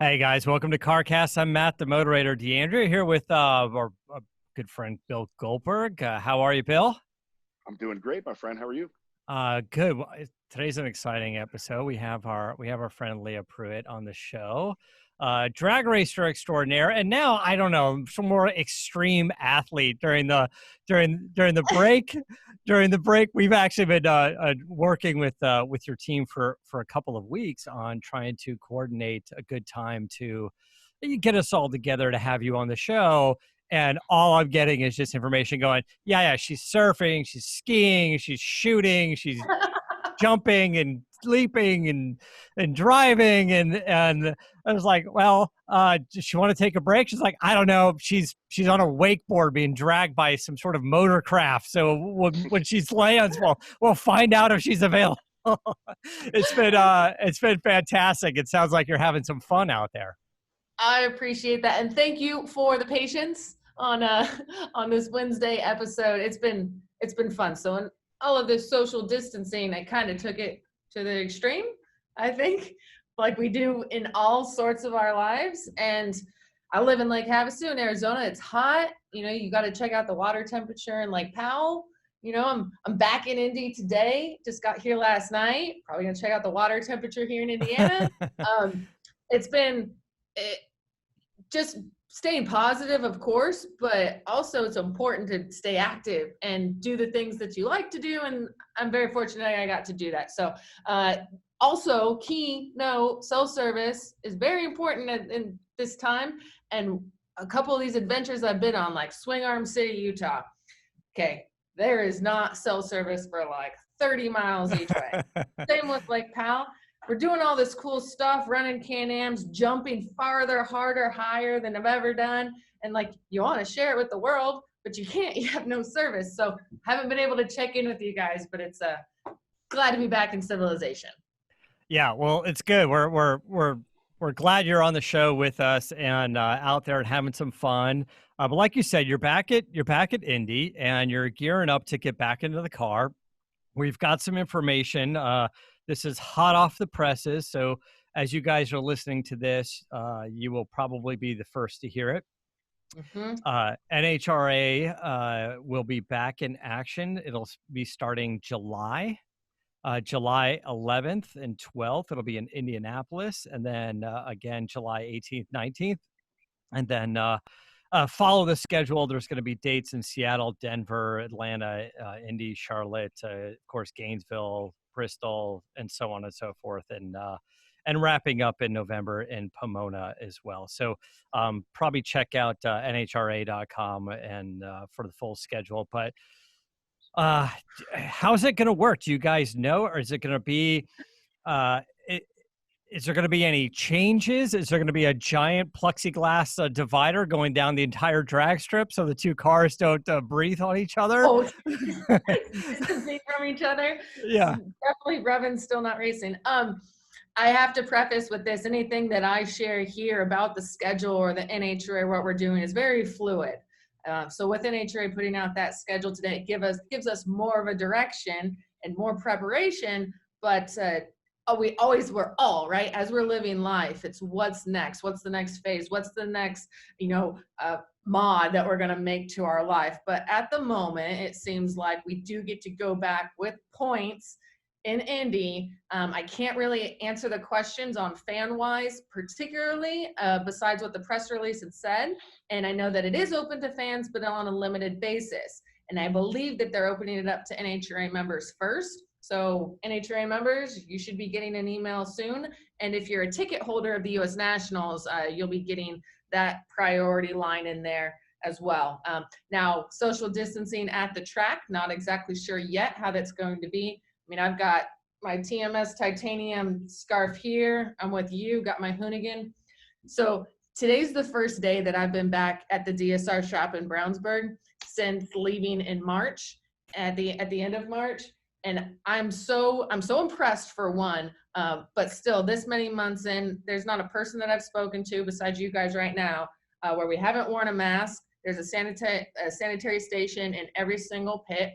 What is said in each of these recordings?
Hey guys, welcome to CarCast. I'm Matt, the moderator. DeAndrea here with our good friend Bill Goldberg. How are you, Bill? I'm doing great, my friend. How are you? Good. Well, today's an exciting episode. We have our friend Leah Pruett on the show, drag racer extraordinaire, and now I don't know, some more extreme athlete. During the break, we've actually been working with your team for a couple of weeks on trying to coordinate a good time to get us all together to have you on the show. And all I'm getting is just information going, yeah, she's surfing, she's skiing, she's shooting, she's jumping and leaping and driving. And I was like, well, does she want to take a break? She's like, I don't know. She's on a wakeboard being dragged by some sort of motorcraft. So when she lands, we'll find out if she's available. It's been fantastic. It sounds like you're having some fun out there. I appreciate that, and thank you for the patience on this Wednesday episode. It's been fun. So in all of this social distancing, I kind of took it to the extreme, I think, like we do in all sorts of our lives. And I live in Lake Havasu in Arizona. It's hot. You got to check out the water temperature in Lake Powell. I'm back in Indy today. Just got here last night. Probably gonna check out the water temperature here in Indiana. It's been just staying positive, of course, but also it's important to stay active and do the things that you like to do. And I'm very fortunate I got to do that. So also key note, self-service is very important in this time. And a couple of these adventures I've been on, like Swing Arm City, Utah. Okay, there is not self-service for like 30 miles each way. Same with Lake Powell. We're doing all this cool stuff, running Can-Ams, jumping farther, harder, higher than I've ever done. And like, you want to share it with the world, but you can't, you have no service. So haven't been able to check in with you guys, but it's glad to be back in civilization. Yeah, well, it's good. We're glad you're on the show with us and out there and having some fun. But like you said, you're back at Indy and you're gearing up to get back into the car. We've got some information. This is hot off the presses. So as you guys are listening to this, you will probably be the first to hear it. Mm-hmm. NHRA will be back in action. It'll be starting July 11th and 12th. It'll be in Indianapolis. And then again, July 18th, 19th. And then follow the schedule. There's going to be dates in Seattle, Denver, Atlanta, Indy, Charlotte, of course, Gainesville, Bristol, and so on and so forth, and wrapping up in November in Pomona as well. So probably check out NHRA.com and for the full schedule. But how's it going to work? Do you guys know, or is it going to be? Is there going to be any changes? Is there going to be a giant plexiglass divider going down the entire drag strip so the two cars don't breathe on each other? Oh, distancing from each other. Yeah, definitely. Revan's still not racing. I have to preface with this: anything that I share here about the schedule or the NHRA, what we're doing, is very fluid. So with NHRA putting out that schedule today, it gives us more of a direction and more preparation, but. We're all right as we're living life. It's what's next, what's the next phase, what's the next, mod that we're going to make to our life. But at the moment, it seems like we do get to go back with points in Indy. I can't really answer the questions on fan-wise, particularly besides what the press release had said. And I know that it is open to fans, but on a limited basis. And I believe that they're opening it up to NHRA members first. So NHRA members, you should be getting an email soon. And if you're a ticket holder of the U.S. Nationals, you'll be getting that priority line in there as well. Now, social distancing at the track, not exactly sure yet how that's going to be. I mean, I've got my TMS titanium scarf here. I'm with you, got my Hoonigan. So today's the first day that I've been back at the DSR shop in Brownsburg since leaving in March, at the end of March. And I'm so impressed for one, but still this many months in, there's not a person that I've spoken to besides you guys right now where we haven't worn a mask. There's a sanitary station in every single pit.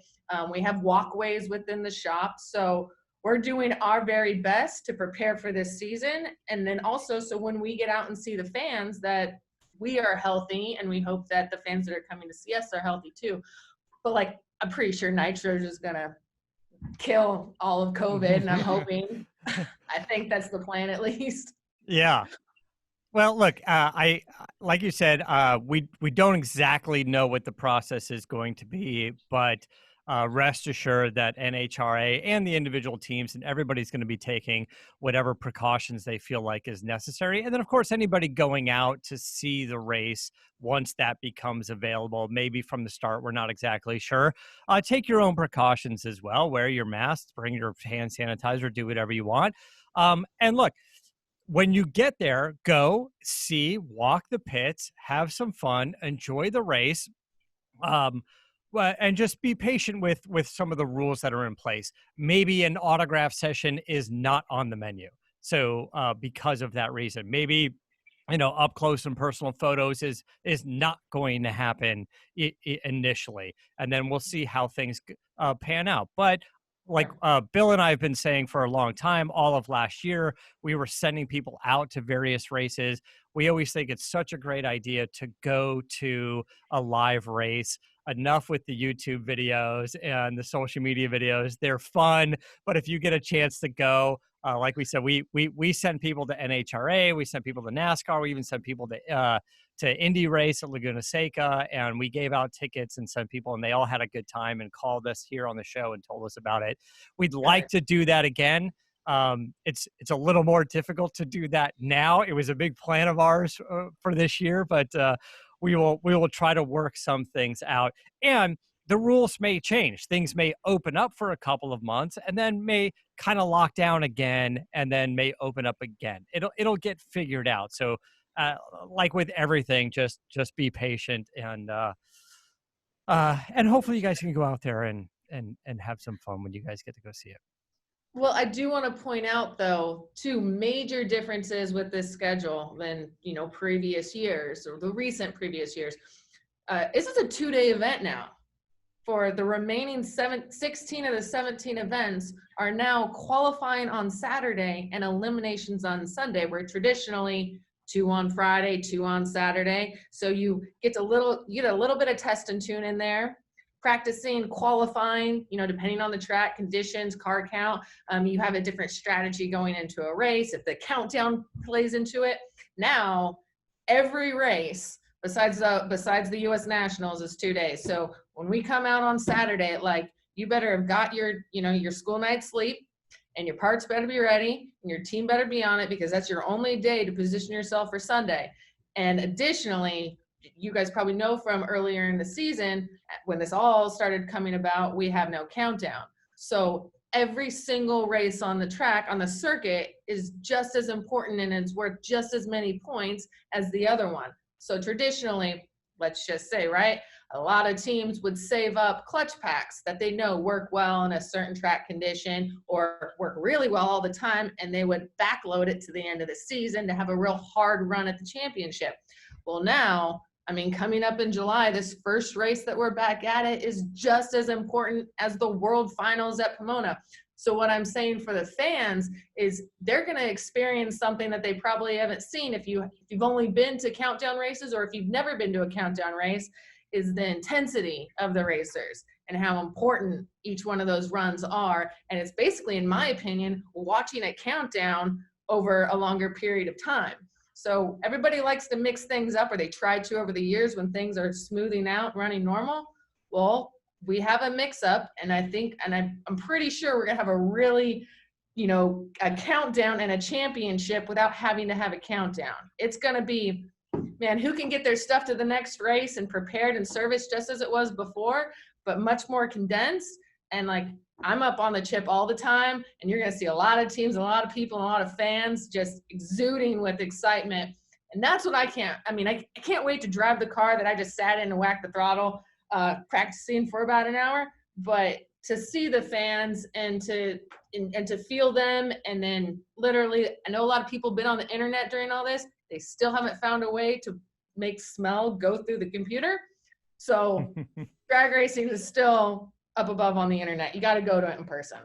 We have walkways within the shop. So we're doing our very best to prepare for this season. And then also, so when we get out and see the fans, that we are healthy, and we hope that the fans that are coming to see us are healthy too. But like, I'm pretty sure Nitro is just gonna kill all of COVID, and I'm hoping, I think that's the plan at least. Yeah. Well, look, I like you said, we don't exactly know what the process is going to be, but rest assured that NHRA and the individual teams and everybody's going to be taking whatever precautions they feel like is necessary. And then, of course, anybody going out to see the race once that becomes available, maybe from the start, we're not exactly sure. Take your own precautions as well. Wear your mask, bring your hand sanitizer, do whatever you want. And look, when you get there, go see, walk the pits, have some fun, enjoy the race. And just be patient with some of the rules that are in place. Maybe an autograph session is not on the menu. So because of that reason, maybe, up close and personal photos is not going to happen initially. And then we'll see how things pan out. But like Bill and I have been saying for a long time, all of last year, we were sending people out to various races. We always think it's such a great idea to go to a live race. Enough with the YouTube videos and the social media videos. They're fun, but if you get a chance to go, like we said, we send people to NHRA, we send people to NASCAR, we even sent people to Indy race at Laguna Seca, and we gave out tickets and sent people, and they all had a good time and called us here on the show and told us about it. We'd like to do that again. It's a little more difficult to do that now. It was a big plan of ours for this year, but we will try to work some things out, and the rules may change. Things may open up for a couple of months and then may kind of lock down again and then may open up again. It'll get figured out. So like with everything, just be patient, and hopefully you guys can go out there and have some fun when you guys get to go see it. Well, I do want to point out, though, two major differences with this schedule than, previous years, or the recent previous years. This is a 2-day event now. For the remaining 16 of the 17 events are now qualifying on Saturday and eliminations on Sunday, where traditionally 2 on Friday, 2 on Saturday. So you get a little bit of test and tune in there. Practicing, qualifying, depending on the track conditions, car count, you have a different strategy going into a race. If the countdown plays into it, now every race besides the U.S. Nationals is 2 days. So when we come out on Saturday, you better have got your school night's sleep, and your parts better be ready, and your team better be on it, because that's your only day to position yourself for Sunday. And additionally, you guys probably know from earlier in the season, when this all started coming about, we have no countdown. So every single race on the track, on the circuit, is just as important, and it's worth just as many points as the other one. So traditionally, let's just say, right, a lot of teams would save up clutch packs that they know work well in a certain track condition or work really well all the time, and they would backload it to the end of the season to have a real hard run at the championship. Well, now, coming up in July, this first race that we're back at it is just as important as the World Finals at Pomona. So what I'm saying for the fans is they're going to experience something that they probably haven't seen if you've only been to countdown races, or if you've never been to a countdown race, is the intensity of the racers and how important each one of those runs are. And it's basically, in my opinion, watching a countdown over a longer period of time. So everybody likes to mix things up, or they try to over the years when things are smoothing out, running normal. Well, we have a mix up, and I'm pretty sure we're gonna have a really, a countdown and a championship without having to have a countdown. It's gonna be, man, who can get their stuff to the next race and prepared and serviced just as it was before, but much more condensed. And I'm up on the chip all the time, and you're going to see a lot of teams, a lot of people, a lot of fans just exuding with excitement. And that's what I can't wait to drive the car that I just sat in and whacked the throttle, practicing for about an hour. But to see the fans and to feel them, and then literally, I know a lot of people have been on the internet during all this. They still haven't found a way to make smell go through the computer. So drag racing is still up above on the internet. You got to go to it in person.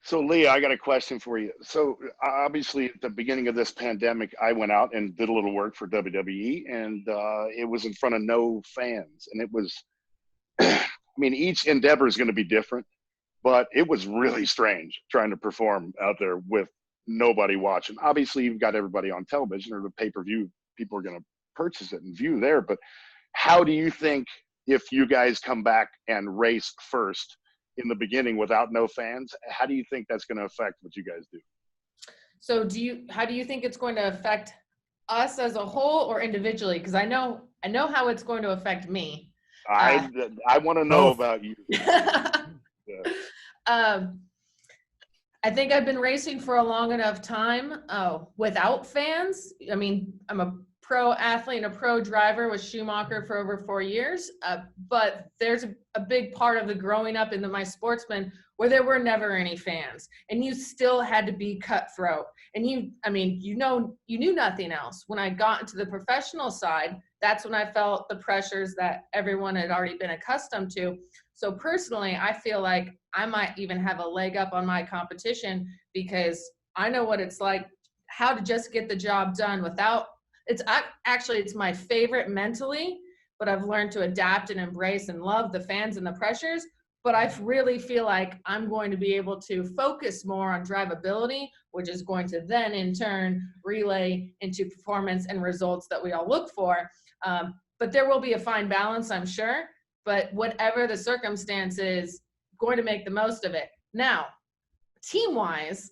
So Leah, I got a question for you. So obviously at the beginning of this pandemic, I went out and did a little work for WWE, and it was in front of no fans. And it was, I mean, each endeavor is going to be different, but it was really strange trying to perform out there with nobody watching. Obviously you've got everybody on television or the pay-per-view, people are going to purchase it and view there. But how do you think if you guys come back and race first in the beginning without no fans, how do you think that's going to affect what you guys do? So how do you think it's going to affect us as a whole or individually? Because I know how it's going to affect me. I want to know about you. Yeah. I think I've been racing for a long enough time without fans. I mean, I'm a pro athlete and a pro driver with Schumacher for over 4 years. But there's a big part of the growing up into my sportsman where there were never any fans, and you still had to be cutthroat. And you knew nothing else. When I got into the professional side, that's when I felt the pressures that everyone had already been accustomed to. So personally, I feel like I might even have a leg up on my competition because I know what it's like, how to just get the job done without. It's my favorite mentally, but I've learned to adapt and embrace and love the fans and the pressures. But I really feel like I'm going to be able to focus more on drivability, which is going to then in turn relay into performance and results that we all look for. But there will be a fine balance, I'm sure. But whatever the circumstances, going to make the most of it. Now, team-wise,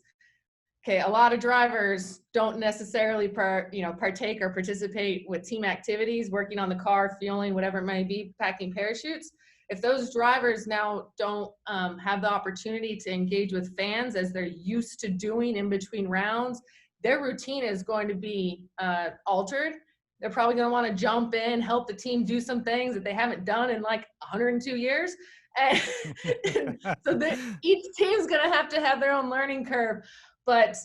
okay, a lot of drivers don't necessarily partake or participate with team activities, working on the car, fueling, whatever it may be, packing parachutes. If those drivers now don't have the opportunity to engage with fans as they're used to doing in between rounds, their routine is going to be altered. They're probably going to want to jump in, help the team do some things that they haven't done in like 102 years. And so each team's going to have their own learning curve. But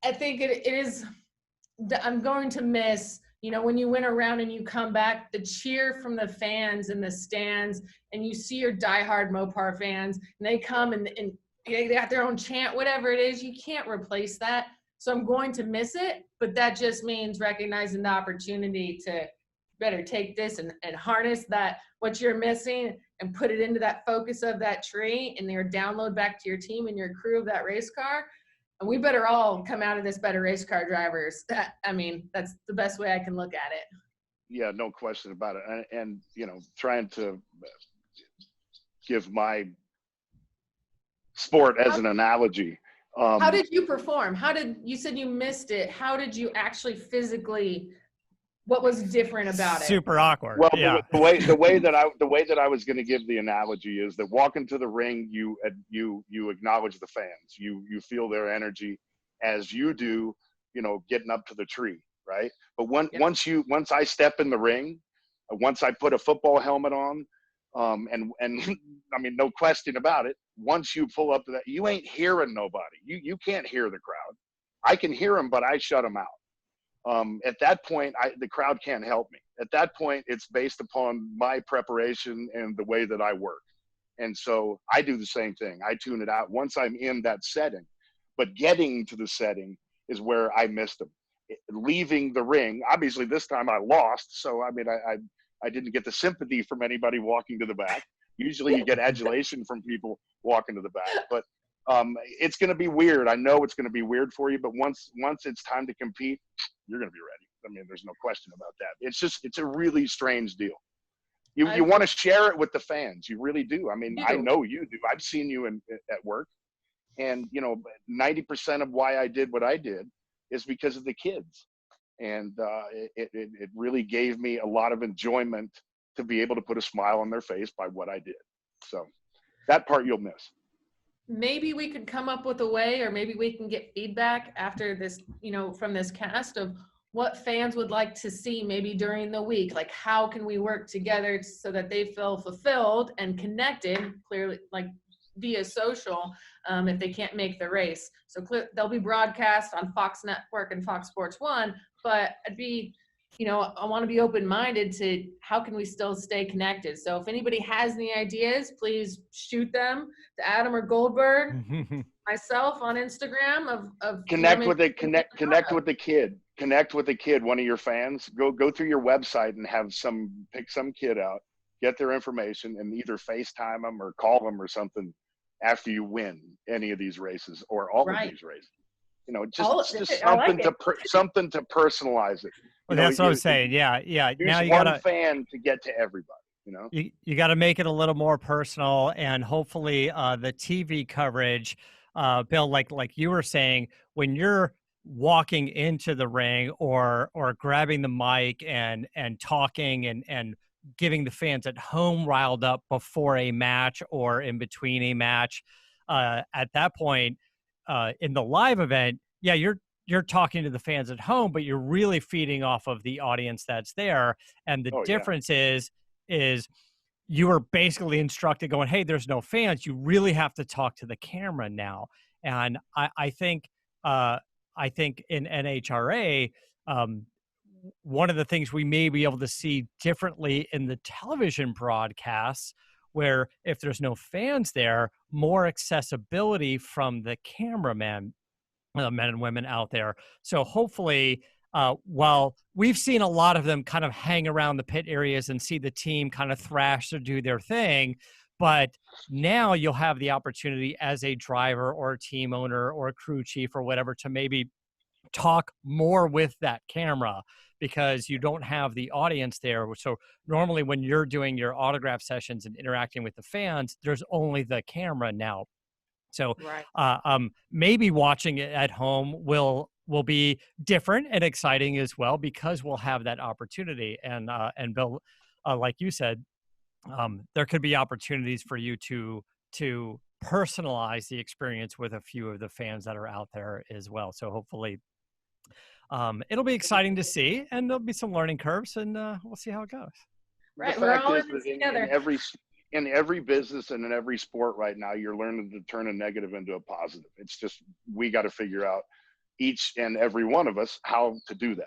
I think it is, I'm going to miss, when you win a round and you come back, the cheer from the fans in the stands, and you see your diehard Mopar fans, and they come and they got their own chant, whatever it is, you can't replace that. So I'm going to miss it, but that just means recognizing the opportunity to better take this and harness that, what you're missing, and put it into that focus of that tree and your download back to your team and your crew of that race car. And we better all come out of this better race car drivers. That's the best way I can look at it. Yeah, no question about it. And trying to give my sport as an analogy. How did you perform? You said you missed it. How did you actually physically, what was different about it? Super awkward. Well, yeah. the way that I was going to give the analogy is that walking to the ring, you acknowledge the fans. You feel their energy as you do, getting up to the tree, right? But once I step in the ring, once I put a football helmet on, and I mean, no question about it, once you pull up to that, you ain't hearing nobody. You can't hear the crowd. I can hear them, but I shut them out. At that point, the crowd can't help me. At that point, it's based upon my preparation and the way that I work. And so I do the same thing. I tune it out once I'm in that setting. But getting to the setting is where I missed them. Leaving the ring, obviously this time I lost. So, I mean, I didn't get the sympathy from anybody walking to the back. Usually you get adulation from people walking to the back. But it's going to be weird. I know it's going to be weird for you, but once it's time to compete, you're going to be ready. I mean, there's no question about that. It's a really strange deal. You want to share it with the fans. You really do. I mean, I know you do. I've seen you at work, and 90% of why I did what I did is because of the kids. And it really gave me a lot of enjoyment to be able to put a smile on their face by what I did. So that part you'll miss. Maybe we could come up with a way, or maybe we can get feedback after this, from this cast of what fans would like to see maybe during the week. Like, how can we work together so that they feel fulfilled and connected, clearly, like via social, if they can't make the race. So they'll be broadcast on Fox Network and Fox Sports 1, but I'd be, I want to be open-minded to how can we still stay connected. So if anybody has any ideas, please shoot them to Adam or Goldberg. myself on Instagram of Connect with women. connect with the kid. Connect with the kid, one of your fans. Go through your website and pick some kid out, get their information, and either FaceTime them or call them or something after you win any of these races or all of these races. You know, just something to personalize it. Well, that's what I was saying. Yeah. Now you got one fan to get to everybody. You know, you got to make it a little more personal, and hopefully the TV coverage, Bill, like you were saying, when you're walking into the ring or grabbing the mic and talking and giving the fans at home riled up before a match or in between a match, at that point in the live event, yeah, you're talking to the fans at home, but you're really feeding off of the audience that's there. And the difference is you were basically instructed going, hey, there's no fans. You really have to talk to the camera now. And I think in NHRA, one of the things we may be able to see differently in the television broadcasts, where if there's no fans there, more accessibility from the cameramen, men and women out there. So hopefully, while we've seen a lot of them kind of hang around the pit areas and see the team kind of thrash or do their thing, but now you'll have the opportunity as a driver or a team owner or a crew chief or whatever to maybe talk more with that camera because you don't have the audience there. So normally when you're doing your autograph sessions and interacting with the fans, there's only the camera now. So maybe watching it at home will be different and exciting as well because we'll have that opportunity. And Bill, like you said, there could be opportunities for you to personalize the experience with a few of the fans that are out there as well. So hopefully it'll be exciting to see, and there'll be some learning curves, and we'll see how it goes. Right, the fact is that in every business and in every sport right now, you're learning to turn a negative into a positive. It's just, we got to figure out, each and every one of us, how to do that.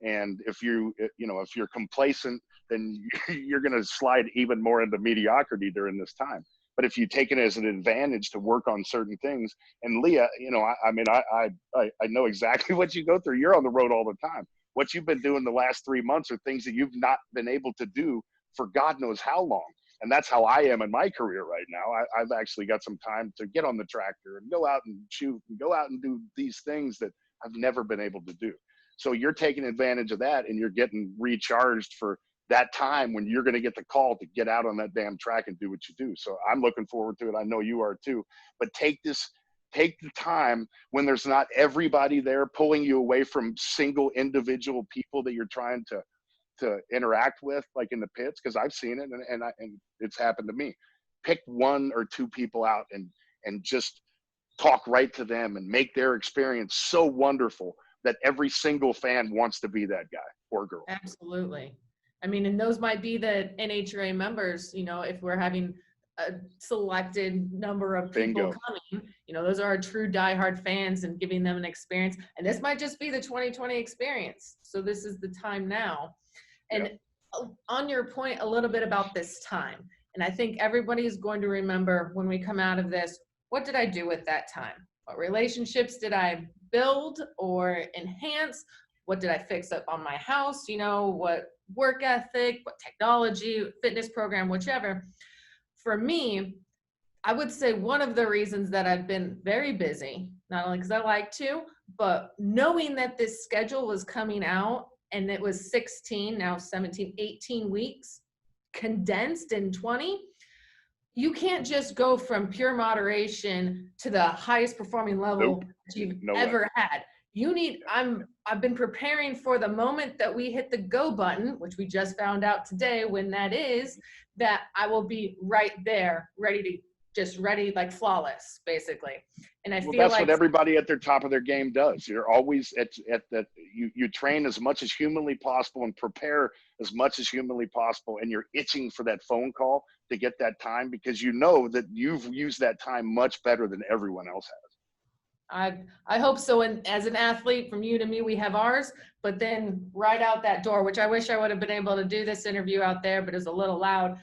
And if if you're complacent, then you're going to slide even more into mediocrity during this time. But if you take it as an advantage to work on certain things, and Leah, I know exactly what you go through. You're on the road all the time. What you've been doing the last 3 months are things that you've not been able to do for God knows how long. And that's how I am in my career right now. I've actually got some time to get on the tractor and go out and shoot and go out and do these things that I've never been able to do. So you're taking advantage of that, and you're getting recharged for that time when you're going to get the call to get out on that damn track and do what you do. So I'm looking forward to it. I know you are too. But take the time when there's not everybody there pulling you away from single individual people that you're trying to interact with, like in the pits, because I've seen it and it's happened to me. Pick 1 or 2 people out and just talk right to them and make their experience so wonderful that every single fan wants to be that guy or girl. Absolutely. I mean, and those might be the NHRA members, if we're having a selected number of people coming, those are our true diehard fans, and giving them an experience. And this might just be the 2020 experience. So this is the time now. And on your point a little bit about this time, and I think everybody is going to remember when we come out of this, what did I do with that time? What relationships did I build or enhance? What did I fix up on my house? What work ethic, what technology, fitness program, whichever. For me, I would say one of the reasons that I've been very busy, not only because I like to, but knowing that this schedule was coming out, and it was 16, now 17, 18 weeks condensed in 20. You can't just go from pure moderation to the highest performing level that you've ever had. I've been preparing for the moment that we hit the go button, which we just found out today when that is, that I will be right there, ready, like flawless, basically. And I feel that's like what everybody at their top of their game does. You're always at that. You train as much as humanly possible and prepare as much as humanly possible. And you're itching for that phone call to get that time, because you know that you've used that time much better than everyone else has. I hope so. And as an athlete, from you to me, we have ours, but then right out that door, which I wish I would have been able to do this interview out there, but it's a little loud.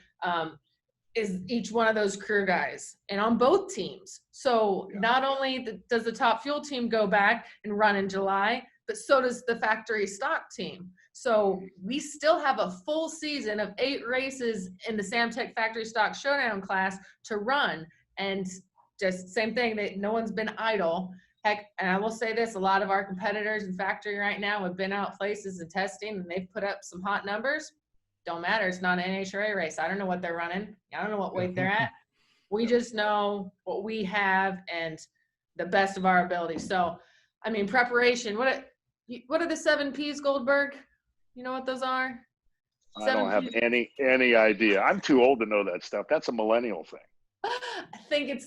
is each one of those career guys, and on both teams. So not only does the top fuel team go back and run in July, but so does the factory stock team. So we still have a full season of 8 races in the Samtech Factory Stock Showdown class to run. And just same thing, that no one's been idle. Heck, and I will say this, a lot of our competitors in factory right now have been out places and testing, and they've put up some hot numbers. Don't matter. It's not an NHRA race. I don't know what they're running. I don't know what weight they're at. We just know what we have and the best of our ability. So, I mean, preparation. What are the 7 Ps, Goldberg? You know what those are? I don't have any idea. I'm too old to know that stuff. That's a millennial thing. I think it's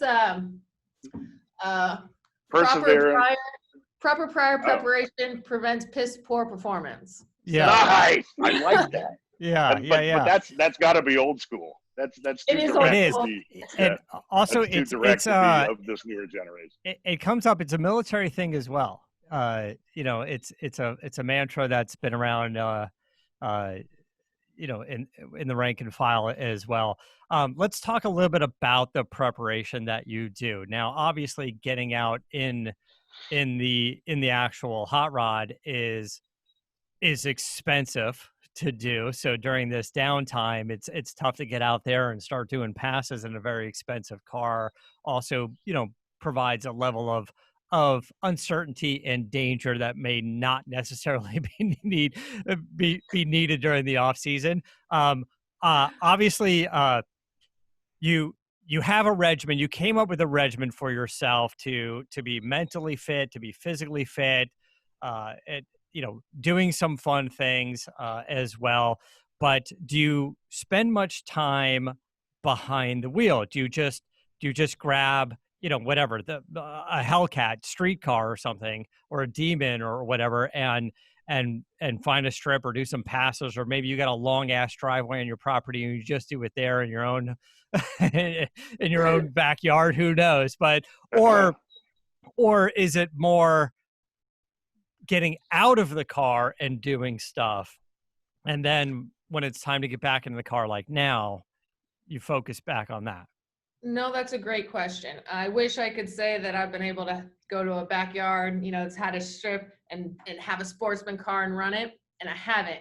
Perseverance. proper prior preparation prevents piss poor performance. Yeah. Nice. I like that. But that's got to be old school. That's too It is direct. old to school. be, And also that's too it's direct to be of this newer generation. it comes up. It's a military thing as well. You know, it's a mantra that's been around. You know, in the rank and file as well. Let's talk a little bit about the preparation that you do. Now, obviously, getting out in the actual hot rod is expensive to do. So during this downtime, it's tough to get out there and start doing passes in a very expensive car. Also, you know, provides a level of uncertainty and danger that may not necessarily be needed during the off season. Obviously, you have a regimen. You came up with a regimen for yourself to be mentally fit, to be physically fit, and you know, doing some fun things as well. But do you spend much time behind the wheel? Do you just grab, you know, whatever, a Hellcat streetcar or something, or a Demon or whatever, and find a strip or do some passes, or maybe you got a long ass driveway on your property and you just do it there in your own in your own backyard? Who knows? But or is it more getting out of the car and doing stuff, and then when it's time to get back into the car, like now, you focus back on that? No, that's a great question. I wish I could say that I've been able to go to a backyard, you know, it's had a strip and have a sportsman car and run it, and I haven't.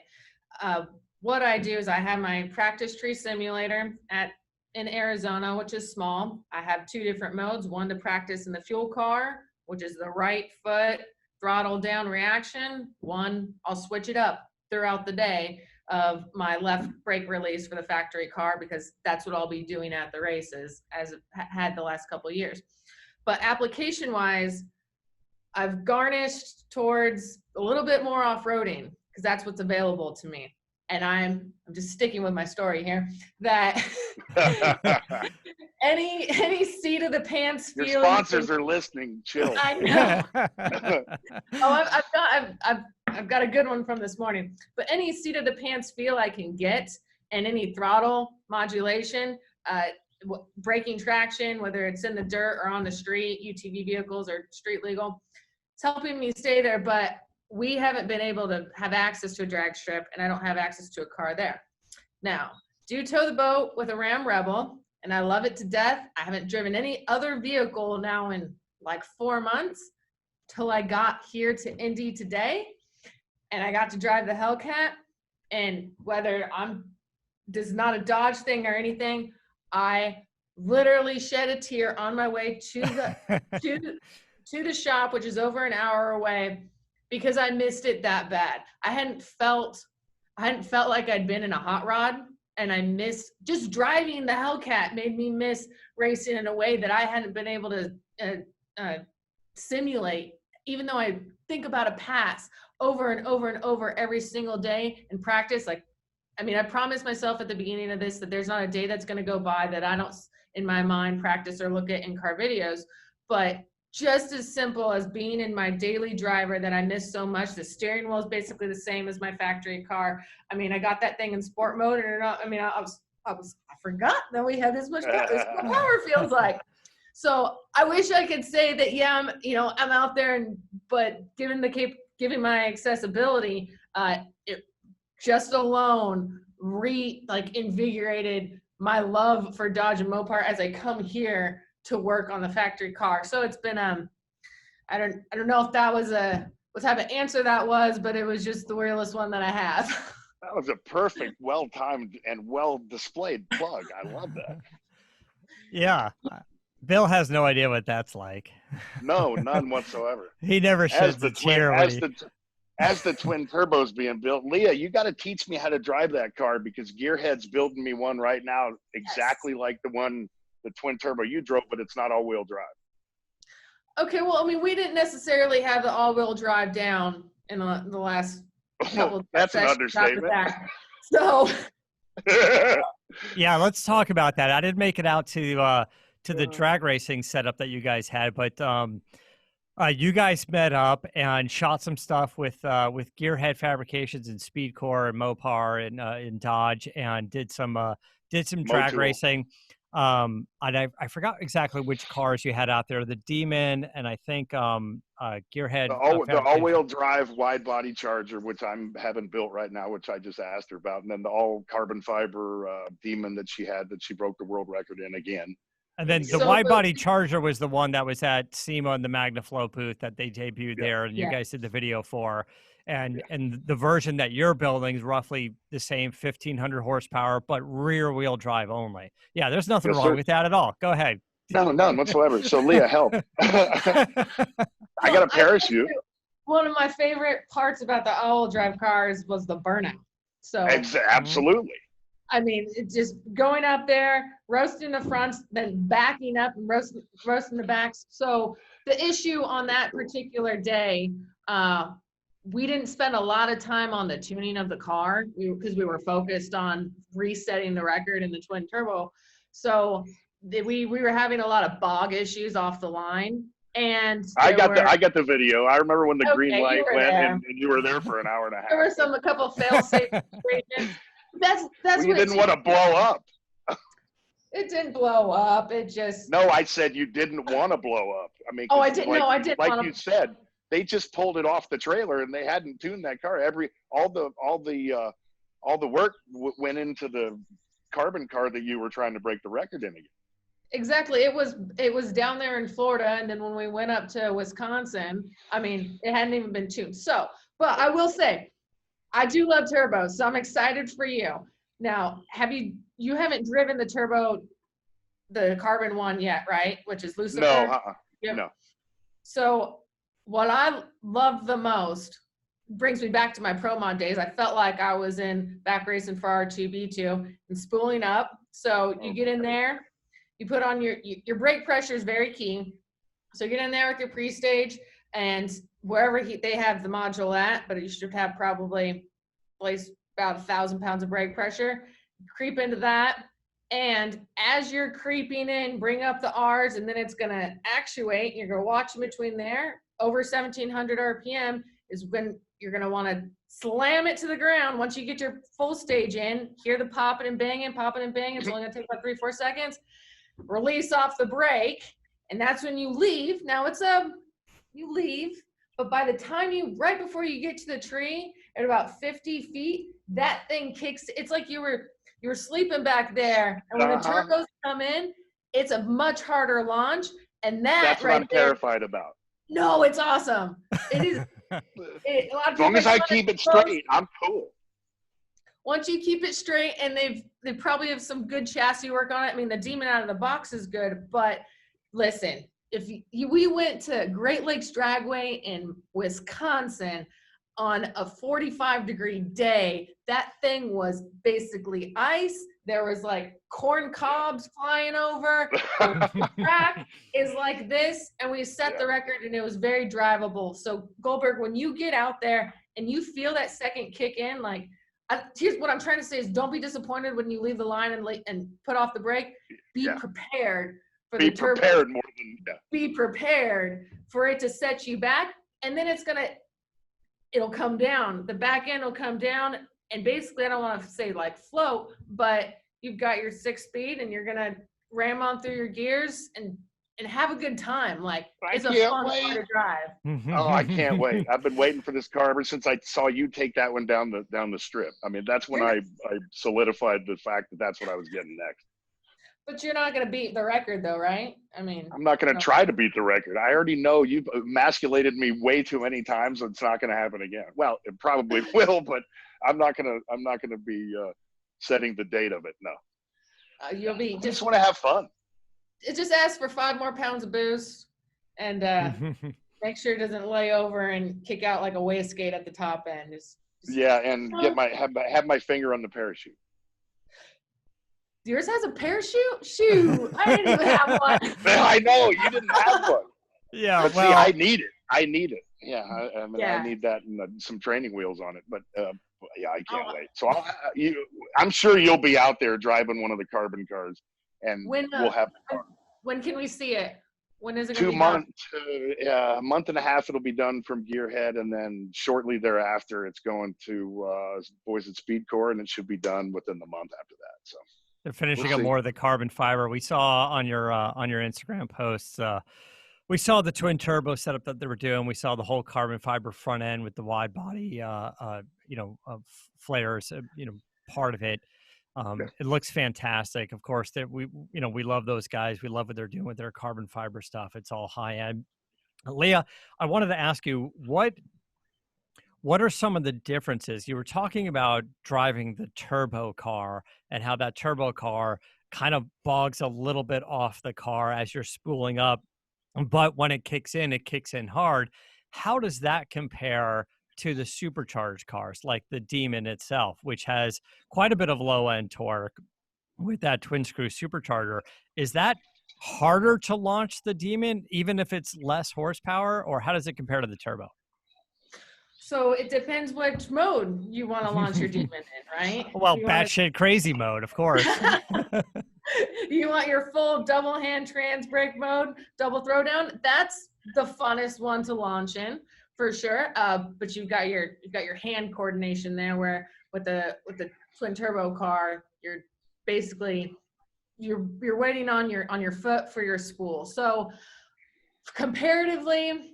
What I do is I have my practice tree simulator in Arizona, which is small. I have 2 different modes, one to practice in the fuel car, which is the right foot throttle down reaction. One, I'll switch it up throughout the day of my left brake release for the factory car, because that's what I'll be doing at the races, as I've had the last couple of years. But application wise, I've garnished towards a little bit more off-roading, because that's what's available to me. And I'm just sticking with my story here, that any seat of the pants feeling. Your sponsors are listening. Chill. I know. I've got a good one from this morning. But any seat of the pants feel I can get, and any throttle modulation, braking traction, whether it's in the dirt or on the street, UTV vehicles or street legal, it's helping me stay there. But we haven't been able to have access to a drag strip, and I don't have access to a car there. Now, do tow the boat with a Ram Rebel, and I love it to death. I haven't driven any other vehicle now in like 4 months till I got here to Indy today, and I got to drive the Hellcat. And whether this is not a Dodge thing or anything, I literally shed a tear on my way to the to the shop, which is over an hour away, because I missed it that bad. I hadn't felt like I'd been in a hot rod, and I missed just driving the Hellcat. Made me miss racing in a way that I hadn't been able to simulate, even though I think about a pass over and over and over every single day in practice. Like, I mean, I promised myself at the beginning of this that there's not a day that's going to go by that I don't, in my mind, practice or look at in-car videos. But just as simple as being in my daily driver that I miss so much. The steering wheel is basically the same as my factory car. I mean, I got that thing in sport mode, and I forgot that we have this much power feels like. So I wish I could say that, yeah, I'm out there, but given my accessibility, it just alone invigorated my love for Dodge and Mopar as I come here to work on the factory car. So it's been I don't know if that was what type of answer that was, but it was just the weirdest one that I have. That was a perfect, well-timed, and well-displayed plug. I love that. Yeah. Bill has no idea what that's like. No, none whatsoever. He never sheds a tear as the twin turbo's being built. Leah, you got to teach me how to drive that car, because Gearhead's building me one right now exactly like the twin turbo you drove, but it's not all-wheel drive. Okay, well, I mean, we didn't necessarily have the all-wheel drive down in the last couple of That's an understatement. So yeah, let's talk about that. I didn't make it out to the drag racing setup that you guys had, but you guys met up and shot some stuff with Gearhead Fabrications and Speedcore and Mopar and in Dodge, and did some drag racing. And I forgot exactly which cars you had out there, the Demon, and I think Gearhead. The all-wheel drive wide body Charger, which I'm having built right now, which I just asked her about, and then the all carbon fiber Demon that she had that she broke the world record in again. And then the wide body Charger was the one that was at SEMA and the MagnaFlow booth that they debuted there, and you guys did the video for. And the version that you're building is roughly the same 1,500 horsepower, but rear wheel drive only. Yeah, there's nothing wrong with that at all. Go ahead. No, none whatsoever. So Leah, help. I got a parachute. One of my favorite parts about the all-wheel drive cars was the burnout. So absolutely. I mean, it's just going up there, roasting the fronts, then backing up and roasting the backs. So the issue on that particular day, we didn't spend a lot of time on the tuning of the car because we were focused on resetting the record in the twin turbo. So we were having a lot of bog issues off the line. And I got the video. I remember when the green light went and you were there for an hour and a half. There were a couple fail-safe situations. That's you didn't want to blow up. It didn't blow up. It just. No, I said you didn't want to blow up. I mean. Oh, I didn't. No, I didn't. Like you said, they just pulled it off the trailer and they hadn't tuned that car. All the work went into the carbon car that you were trying to break the record in again. Exactly. It was down there in Florida, and then when we went up to Wisconsin, I mean, it hadn't even been tuned. So, but I will say, I do love turbos, so I'm excited for you. Now, you haven't driven the turbo, the carbon one yet, right? Which is Lucifer? No, No. So what I love the most brings me back to my Pro Mod days. I felt like I was back racing for R2B2 and spooling up. So you get in there, you put on your brake pressure is very key. So get in there with your pre-stage, and wherever they have the module at, but you should have probably place about 1,000 pounds of brake pressure. Creep into that, and as you're creeping in, bring up the R's, and then it's going to actuate. You're going to watch in between there. Over 1,700 RPM is when you're going to want to slam it to the ground. Once you get your full stage in, hear the popping and banging. It's only going to take about 3-4 seconds. Release off the brake, and that's when you leave. Now you leave, but by the time right before you get to the tree at about 50 feet, that thing kicks. It's like you were sleeping back there, and when the turbos come in, it's a much harder launch, and that's what I'm terrified about. No, it's awesome. It is. As long as I keep it straight, I'm cool. Once you keep it straight, and they probably have some good chassis work on it. I mean, the Demon out of the box is good, but listen, if we went to Great Lakes Dragway in Wisconsin on a 45-degree day, that thing was basically ice. There was like corn cobs flying over. The track is like this, and we set the record, and it was very drivable. So Goldberg, when you get out there and you feel that second kick in, like, here's what I'm trying to say is, don't be disappointed when you leave the line and put off the brake. Be prepared for the turbo. Be prepared more than Be prepared for it to set you back, and then it'll come down. The back end will come down, and basically, I don't want to say like float, but you've got your 6-speed, and you're gonna ram on through your gears and and have a good time. Like, I it's a can't fun wait. car to drive. Oh, I can't wait. I've been waiting for this car ever since I saw you take that one down the strip. I mean, that's when I solidified the fact that that's what I was getting next. But you're not going to beat the record, though, right? I mean, I'm not going to try to beat the record. I already know you've emasculated me way too many times. It's not going to happen again. Well, it probably will, but I'm not going to be setting the date of it. No. You'll be just want to have fun. Just ask for 5 more pounds of booze, and make sure it doesn't lay over and kick out like a wastegate at the top end. Yeah, and have my finger on the parachute. Yours has a parachute? Shoot, I didn't even have one. I know, you didn't have one. Yeah, but well, see, I need it. Yeah, I mean, I need that and some training wheels on it. But yeah, I can't wait. So I'm sure you'll be out there driving one of the carbon cars, and we'll have the car. When can we see it? When is it? 2 months, a month and a half. It'll be done from Gearhead, and then shortly thereafter, it's going to Boys at Speed Corps, and it should be done within the month after that. So. They're finishing up more of the carbon fiber. We saw on your Instagram posts, we saw the twin turbo setup that they were doing. We saw the whole carbon fiber front end with the wide body, flares, part of it. It looks fantastic. Of course, that we love those guys. We love what they're doing with their carbon fiber stuff. It's all high end. Leah, I wanted to ask you what are some of the differences? You were talking about driving the turbo car and how that turbo car kind of bogs a little bit off the car as you're spooling up. But when it kicks in hard. How does that compare to the supercharged cars like the Demon itself, which has quite a bit of low end torque with that twin screw supercharger? Is that harder to launch the Demon, even if it's less horsepower, or how does it compare to the turbo? So it depends which mode you want to launch your Demon in, right? Well, batshit crazy mode, of course. You want your full double hand trans brake mode, double throwdown. That's the funnest one to launch in, for sure. But you've got your hand coordination there, where with the twin turbo car, you're basically you're waiting on your foot for your spool. So comparatively,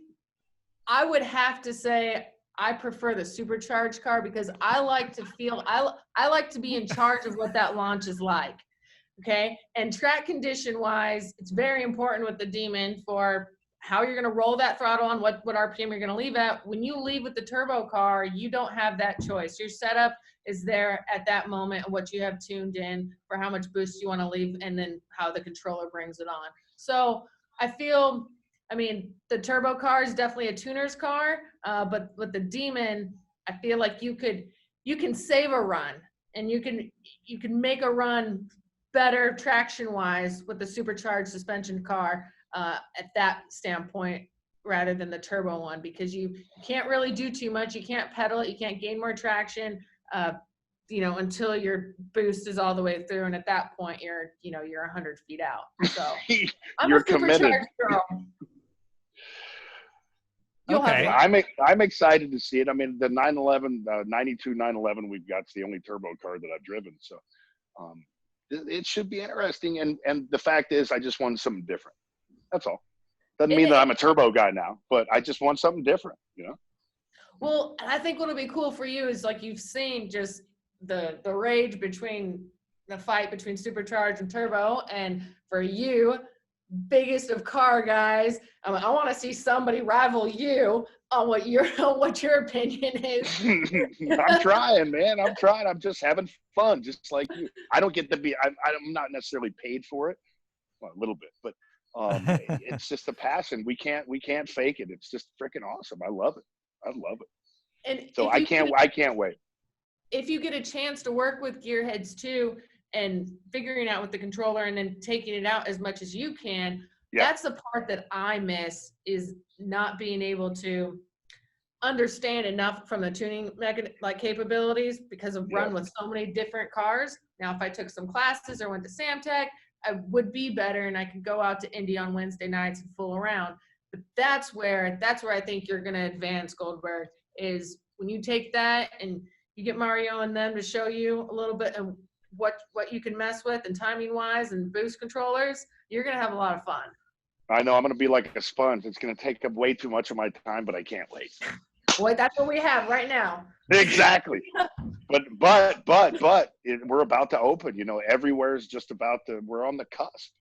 I would have to say I prefer the supercharged car because I like to feel I like to be in charge of what that launch is like. Okay. And track condition wise, it's very important with the Demon for how you're going to roll that throttle on, what RPM you're going to leave at. When you leave with the turbo car, you don't have that choice. Your setup is there at that moment, what you have tuned in for how much boost you want to leave, and then how the controller brings it on. So I mean, the turbo car is definitely a tuner's car, but with the Demon, I feel like you can save a run, and you can make a run better traction wise with the supercharged suspension car at that standpoint rather than the turbo one, because you can't really do too much. You can't pedal it. You can't gain more traction, until your boost is all the way through. And at that point, you're 100 feet out. So I'm a supercharged girl. Okay. I'm excited to see it. I mean, the 911, 92 911 we've got is the only turbo car that I've driven. So it should be interesting. And the fact is, I just want something different. That's all. Doesn't mean that I'm a turbo guy now, but I just want something different, Well, I think what'll be cool for you is, like, you've seen just the rage between the fight between supercharged and turbo, and for you, biggest of car guys, I want to see somebody rival you on what your opinion is. I'm trying, man. I'm just having fun, just like you. I don't get to be. I'm not necessarily paid for it. Well, a little bit, but it's just a passion. We can't fake it. It's just freaking awesome. I love it. And so I can't wait. If you get a chance to work with gearheads too, and figuring out with the controller and then taking it out as much as you can, that's the part that I miss, is not being able to understand enough from the tuning capabilities, because I've run with so many different cars. Now, if I took some classes or went to Samtech, I would be better, and I could go out to Indy on Wednesday nights and fool around. But that's where I think you're going to advance, Goldberg, is when you take that and you get Mario and them to show you a little bit of what you can mess with, and timing wise and boost controllers, you're going to have a lot of fun. I know I'm going to be like a sponge. It's going to take up way too much of my time, but I can't wait. Boy, that's what we have right now. Exactly. But we're about to open. You know, everywhere's just about to. We're on the cusp.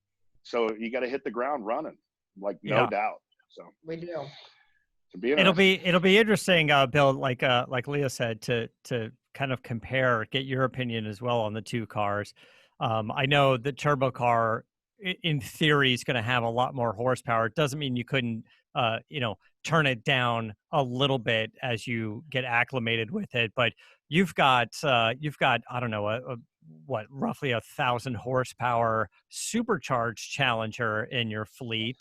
So you got to hit the ground running, like no doubt. So we do. It'll be interesting, Bill. Like Leah said, to kind of compare, get your opinion as well on the two cars. I know the turbo car, in theory, is going to have a lot more horsepower. It doesn't mean you couldn't, turn it down a little bit as you get acclimated with it. But you've got I don't know, roughly 1,000 horsepower supercharged Challenger in your fleet.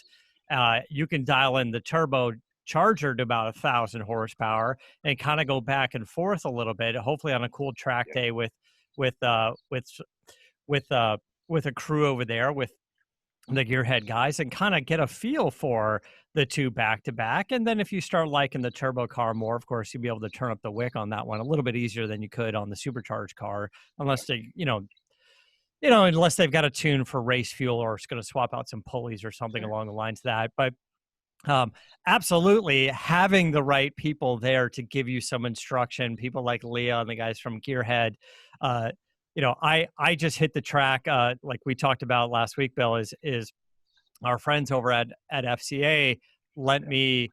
You can dial in the turbo charger to about 1,000 horsepower and kind of go back and forth a little bit. Hopefully on a cool track day with a crew over there with the gearhead guys, and kind of get a feel for the two back to back. And then if you start liking the turbo car more, of course, you'll be able to turn up the wick on that one a little bit easier than you could on the supercharged car, unless they, unless they've got a tune for race fuel or it's going to swap out some pulleys or something along the lines of that. But absolutely having the right people there to give you some instruction, people like Leah and the guys from Gearhead. I just hit the track, like we talked about last week, Bill, is our friends over at FCA lent me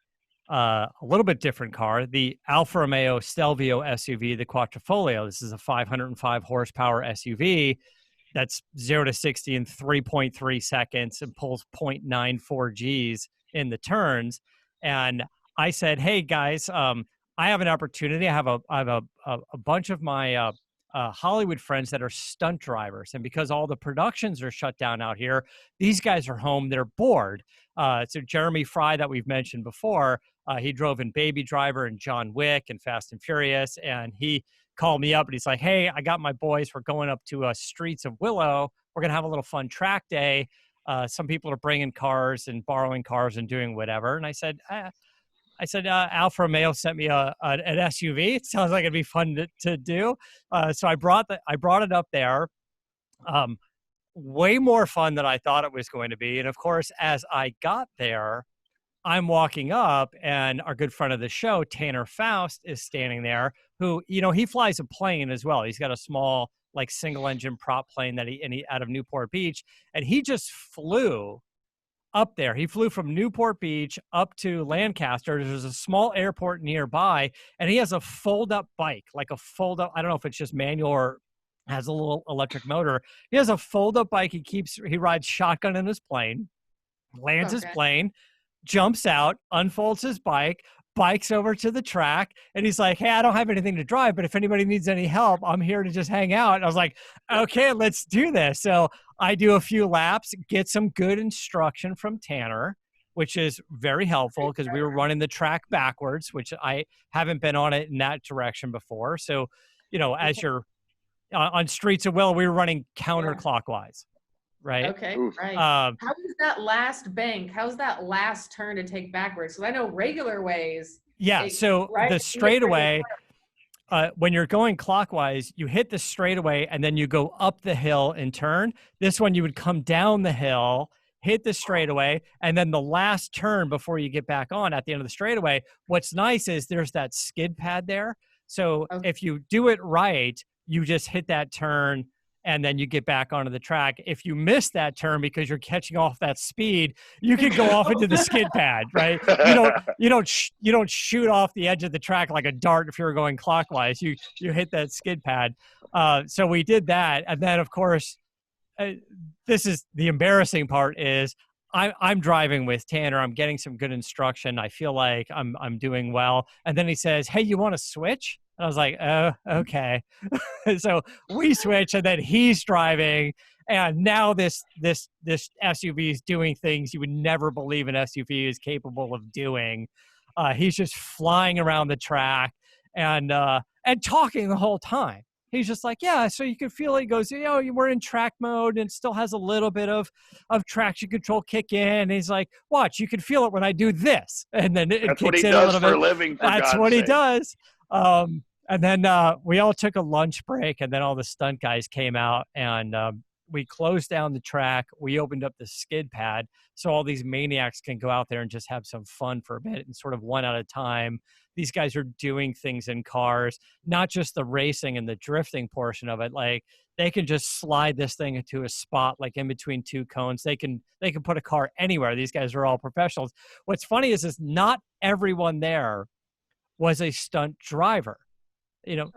a little bit different car, the Alfa Romeo Stelvio SUV, the Quattrofolio. This is a 505 horsepower SUV that's 0 to 60 in 3.3 seconds and pulls 0.94 Gs in the turns. And I said, hey guys, I have an opportunity. I have a bunch of my Hollywood friends that are stunt drivers, and because all the productions are shut down out here, these guys are home, they're bored. So Jeremy Fry, that we've mentioned before, he drove in Baby Driver and John Wick and Fast and Furious, and he called me up and he's like, hey, I got my boys, we're going up to Streets of Willow, we're gonna have a little fun track day. Some people are bringing cars and borrowing cars and doing whatever. And I said, Alfa Romeo sent me an SUV. It sounds like it'd be fun to do. So I brought it up there. Way more fun than I thought it was going to be. And of course, as I got there, I'm walking up and our good friend of the show, Tanner Faust, is standing there, who, he flies a plane as well. He's got a small, like, single engine prop plane that he out of Newport Beach. And he just flew up there. He flew from Newport Beach up to Lancaster. There's a small airport nearby, and he has a fold-up bike, like a fold-up. I don't know if it's just manual or has a little electric motor. He has a fold-up bike. He rides shotgun in his plane, lands his plane, jumps out, unfolds his bikes over to the track, and he's like, hey, I don't have anything to drive, but if anybody needs any help, I'm here to just hang out. And I was like, okay, let's do this. So I do a few laps, get some good instruction from Tanner, which is very helpful because we were running the track backwards, which I haven't been on it in that direction before. So, as you're on Streets of Willow, we were running counterclockwise. Right. Okay. Right. How is that last bank? How's that last turn to take backwards? Because I know regular ways. Yeah. So the straightaway, when you're going clockwise, you hit the straightaway and then you go up the hill and turn. This one, you would come down the hill, hit the straightaway, and then the last turn before you get back on at the end of the straightaway. What's nice is there's that skid pad there. So if you do it right, you just hit that turn and then you get back onto the track. If you miss that turn because you're catching off that speed, you can go off into the skid pad, right? You don't shoot off the edge of the track like a dart if you're going clockwise. You hit that skid pad. So we did that, and then of course, this is the embarrassing part is I'm driving with Tanner. I'm getting some good instruction. I feel like I'm doing well, and then he says, "Hey, you want to switch?" And I was like, oh, okay. So we switch, and then he's driving, and now this SUV is doing things you would never believe an SUV is capable of doing. He's just flying around the track and talking the whole time. He's just like, yeah, so you can feel it. He goes, we're in track mode and it still has a little bit of traction control kick in. And he's like, watch, you can feel it when I do this. And then it kicks in a little bit. That's what he does for a living, That's what he does. And then we all took a lunch break, and then all the stunt guys came out, and we closed down the track. We opened up the skid pad so all these maniacs can go out there and just have some fun for a bit and sort of one at a time. These guys are doing things in cars, not just the racing and the drifting portion of it. Like they can just slide this thing into a spot, like in between two cones. They can put a car anywhere. These guys are all professionals. What's funny is not everyone there was a stunt driver.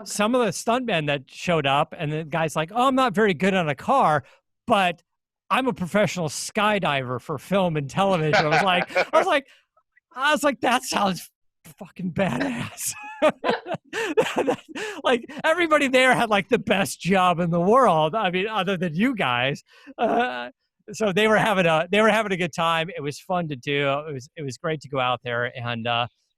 Some of the stuntmen that showed up and the guy's like, oh, I'm not very good on a car, but I'm a professional skydiver for film and television. I was like, that sounds fucking badass. Like everybody there had like the best job in the world. I mean, other than you guys. So they were having a good time. It was fun to do. It was great to go out there.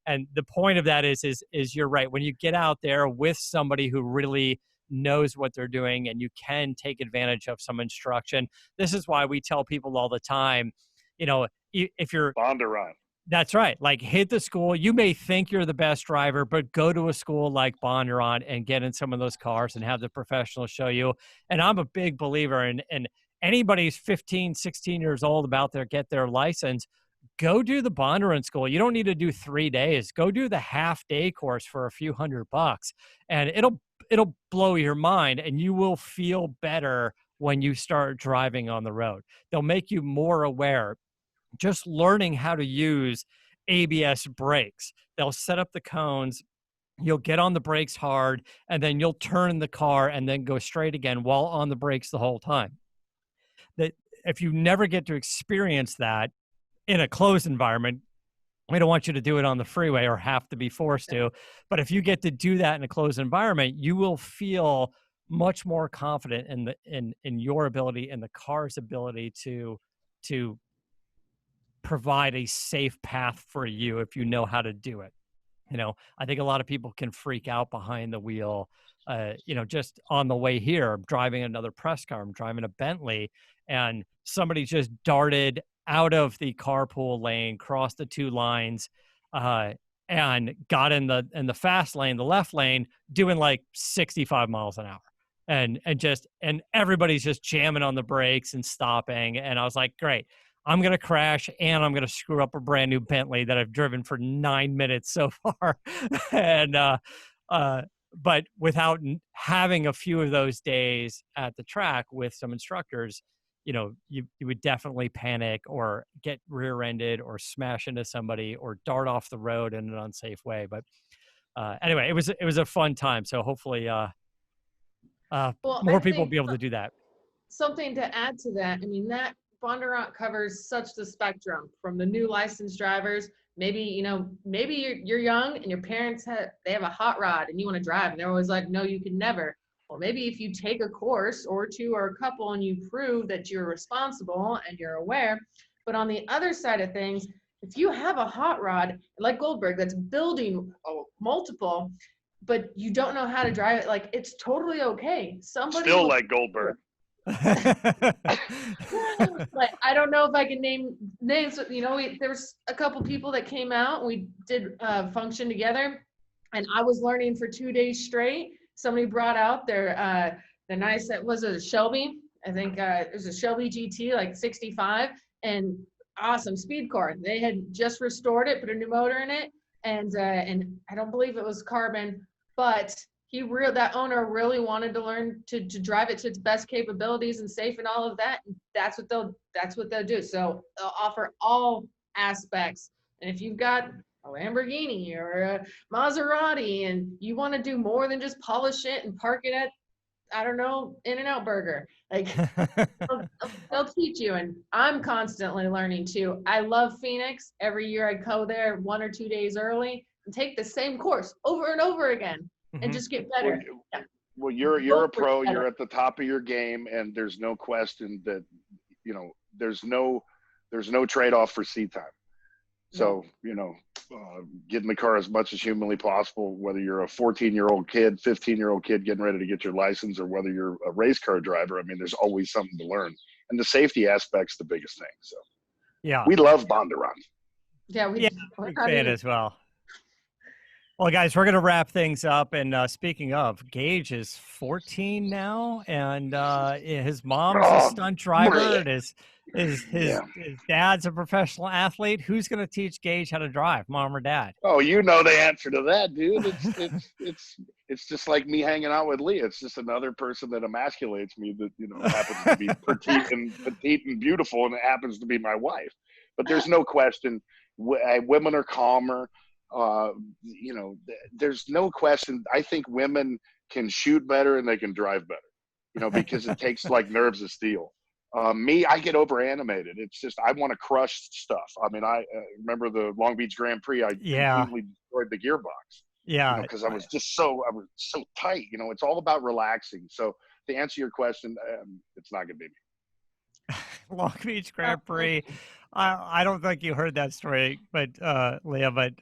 And the point of that is you're right. When you get out there with somebody who really knows what they're doing and you can take advantage of some instruction, this is why we tell people all the time, if you're Bondurant. That's right. Like hit the school. You may think you're the best driver, but go to a school like Bondurant and get in some of those cars and have the professionals show you. And I'm a big believer in anybody who's 15, 16 years old about to get their license. Go do the Bondurant school. You don't need to do 3 days. Go do the half-day course for a few $100, and it'll blow your mind, and you will feel better when you start driving on the road. They'll make you more aware. Just learning how to use ABS brakes. They'll set up the cones. You'll get on the brakes hard, and then you'll turn the car and then go straight again while on the brakes the whole time. That if you never get to experience that in a closed environment, we don't want you to do it on the freeway or have to be forced to. But if you get to do that in a closed environment, you will feel much more confident in your ability and the car's ability to provide a safe path for you if you know how to do it. I think a lot of people can freak out behind the wheel. Just on the way here, I'm driving another press car. I'm driving a Bentley, and somebody just darted out of the carpool lane, crossed the two lines, and got in the fast lane, the left lane, doing like 65 miles an hour. And everybody's just jamming on the brakes and stopping. And I was like, great, I'm going to crash and I'm going to screw up a brand new Bentley that I've driven for 9 minutes so far. But without having a few of those days at the track with some instructors, you would definitely panic or get rear-ended or smash into somebody or dart off the road in an unsafe way. But anyway, it was a fun time. So hopefully more people will be able to do that. Something to add to that, I mean, that Bondurant covers such the spectrum from the new licensed drivers. Maybe you're young and your parents have a hot rod and you want to drive, and they're always like, no, you can never. Well, maybe if you take a course or two or a couple and you prove that you're responsible and you're aware. But on the other side of things, if you have a hot rod like Goldberg that's building multiple, but you don't know how to drive it, like it's totally okay. Somebody still like Goldberg. Like I don't know if I can name names. There was a couple people that came out and we did function together, and I was learning for 2 days straight. Somebody brought out their nice, was it a Shelby? I think it was a Shelby GT, like 65, and awesome speed car. They had just restored it, put a new motor in it, and I don't believe it was carbon, but that owner really wanted to learn to drive it to its best capabilities and safe and all of that. And that's what they'll do. So they'll offer all aspects. And if you've got a Lamborghini or a Maserati and you want to do more than just polish it and park it at, I don't know, In-N-Out Burger, like they'll teach you. And I'm constantly learning too. I love Phoenix. Every year I go there 1 or 2 days early and take the same course over and over again. And just get better. Well, you're a pro. You're at the top of your game, and there's no question that there's no trade-off for seat time. So get in the car as much as humanly possible. Whether you're a 14-year-old kid, 15-year-old kid getting ready to get your license, or whether you're a race car driver, I mean, there's always something to learn. And the safety aspect's the biggest thing. So we love Bondurant. Yeah, we're big fan as well. Well, guys, we're going to wrap things up. And speaking of, Gage is 14 now, and his mom's a stunt driver, and his dad's a professional athlete. Who's going to teach Gage how to drive, mom or dad? Oh, you know the answer to that, dude. It's just like me hanging out with Leah. It's just another person that emasculates me that, you know, happens to be petite and beautiful, and it happens to be my wife. But there's no question, women are calmer. You know, there's no question. I think women can shoot better and they can drive better, you know, because it takes like nerves of steel. Me, I get over animated. It's just, I want to crush stuff. I mean, I remember the Long Beach Grand Prix. I completely destroyed the gearbox. Yeah. Because I was so tight, you know, it's all about relaxing. So to answer your question, it's not going to be me. Long Beach Grand Prix. I don't think you heard that story, but Leah, but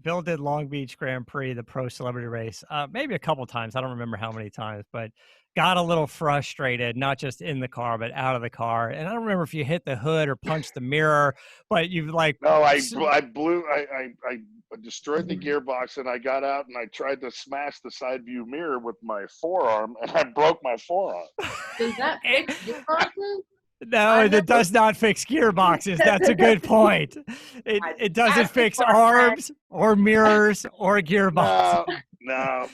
Bill did Long Beach Grand Prix, the pro celebrity race, maybe a couple times. I don't remember how many times, but got a little frustrated, not just in the car, but out of the car. And I don't remember if you hit the hood or punched the mirror, but you like. No, I destroyed the gearbox, and I got out and I tried to smash the side view mirror with my forearm, and I broke my forearm. Does that fix gearboxes? No, it does not fix gearboxes. That's a good point. It doesn't fix arms or mirrors or gearboxes. No.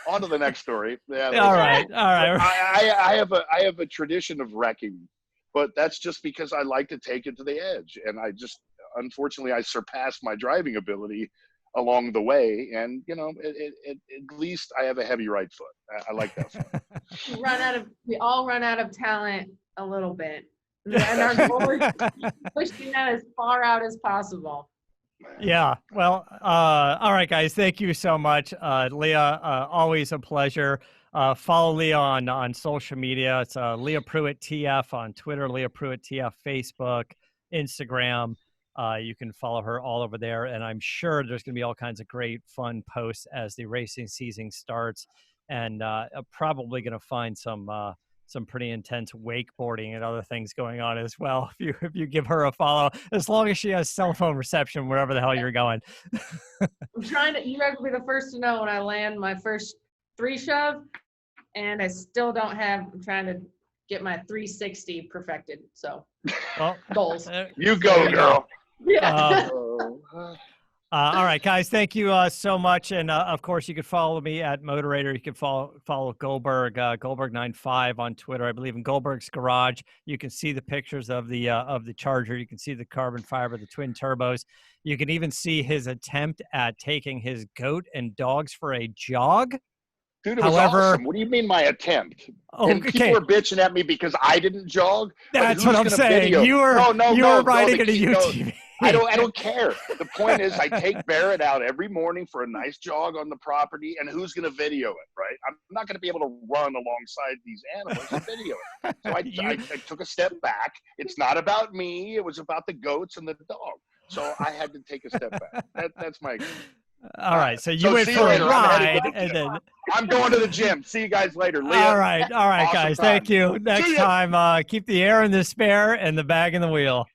On to the next story. Yeah, all right. I have a tradition of wrecking, but that's just because I like to take it to the edge, and unfortunately I surpassed my driving ability along the way, and you know, at least I have a heavy right foot. I like that foot. We all run out of talent a little bit, and our goal is pushing that as far out as possible. Yeah. Well, all right, guys. Thank you so much. Leah, always a pleasure. Follow Leah on social media. It's Leah Pruett TF on Twitter, Leah Pruett TF Facebook, Instagram. You can follow her all over there, and I'm sure there's going to be all kinds of great, fun posts as the racing season starts, and probably going to find some pretty intense wakeboarding and other things going on as well. If you give her a follow, as long as she has cell phone reception wherever the hell you're going. You guys will be the first to know when I land my first 3 shove, and I still don't have. I'm trying to get my 360 perfected. So, goals. You go, girl. Yeah. All right, guys, thank you so much. And of course, you can follow me at Moderator. You can follow Goldberg, Goldberg95 on Twitter. I believe in Goldberg's Garage. You can see the pictures of the Charger. You can see the carbon fiber, the twin turbos. You can even see his attempt at taking his goat and dogs for a jog. Dude, it was awesome. What do you mean my attempt? And people were bitching at me because I didn't jog. That's what I'm saying. Video? You were riding at a UTV. I don't care. The point is, I take Barrett out every morning for a nice jog on the property, and who's going to video it, right? I'm not going to be able to run alongside these animals and video it. So I took a step back. It's not about me. It was about the goats and the dog. So I had to take a step back. That's my. All right, so you went for a ride, and then I'm going to the gym. See you guys later. Leah, all right, awesome guys. Thank you. Next time, keep the air in the spare and the bag in the wheel.